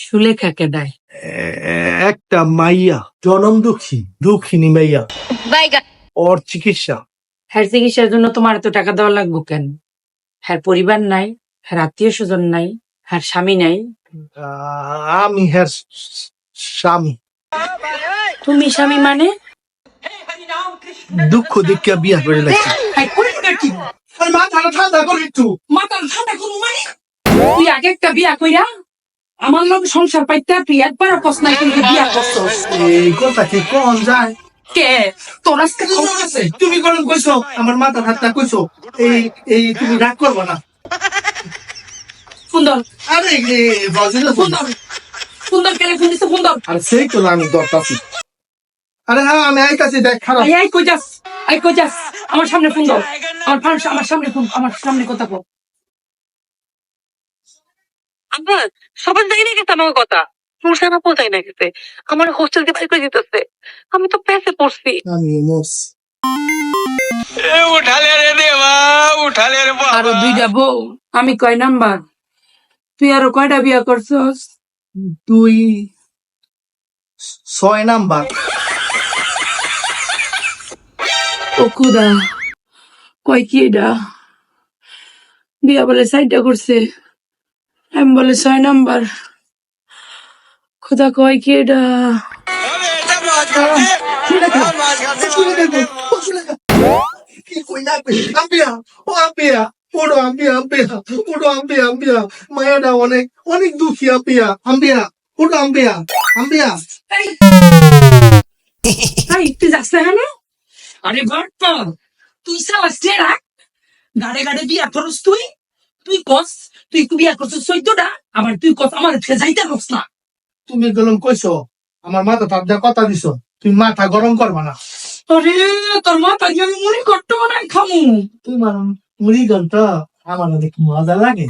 সুলেখা কেডায়? একটা মাইয়া, জনম দুঃখী, দুঃখিনী মাইয়া। ওর চিকিৎসা। হ্যার চিকিৎসার জন্য তোমার এত টাকা দেওয়া লাগবো কেন? হ্যার পরিবার নাই, হ্যার আত্মীয় স্বজন নাই, হ্যার স্বামী নাই। আমি হ্যার স্বামী। তুমি স্বামী মানে? দুঃখ দেখিয়া বিয়া করে লাগছে। মাথাটা ঠান্ডা করে একটু। মাথা ঠান্ডা করু মানে? তুই আগে একটা বিয়া কইরা আমার লোক সংসার পাইতা তুই একবার কস নাই কিন্তু বিয়া করছস। এই কথা কি কোন যায়? কে তোর আজকে খবর আছে? তুমি কোন কইছো আমার মাথা ঠান্ডা কইছো? এই তুমি রাগ করবা না। সুন্দর আরে বাজিলে সুন্দর সুন্দর কেন ফোন দিছে? সুন্দর আরে সেই তো আমি দরতাছি। আরে হ্যাঁ আমি আইতাছি, দেখ খারাপ। আই কই যাস? আই কই যাস? আমার সামনে ফোন দাও। আমার সামনে ফোন, আমার সামনে কথা কও। আব্বা সবার জায়গায় না গেছে আমার কথা, মুসানা কোথায় না গেছে, আমার হোস্টেল দিয়ে বাড়ি করে দিতেছে। আমি তো প্যাসে পড়ছি। আমি মোস আরো দুইটা বউ, আমি কয় নাম্বার? তুই আরো কয়টা বিয়া করছস? তুই 6 নাম্বার। ও খুদা, কয় কি এটা? বিয়া বলে 4টা করছে, আমি বলে 6 নাম্বার। খুদা কয় কি এটা? কি কই না আম্বিয়া, ও আম্বিয়া, ওড়ো আম্বিয়া, আম্বিয়া, ওড়ো আম্বিয়া, আম্বিয়া, মায়াটা অনেক অনেক দুঃখী আম্বিয়া, আম্বিয়া, ওড়ো আম্বিয়া, আম্বিয়া। এই তুই যাস না কেন? আরে বাট্টা, তুই সালাস টেরা গাড়ে গাড়ে বিয়া করস তুই? তুই কস তুই বিয়া করছস 14টা, আবার তুই কস আমার থেকে যাইতে পারস না। তুমি গেলাম কইছো আমার মাথা ঠান্ডা কথা দিছো, তুমি মাথা গরম করবা না। আরে তোর মাথা দিয়ে আমি মুড়ি কট্ট বানাই খামু। তোমার মুড়ি গন্তা আমার অনেক মজা লাগে।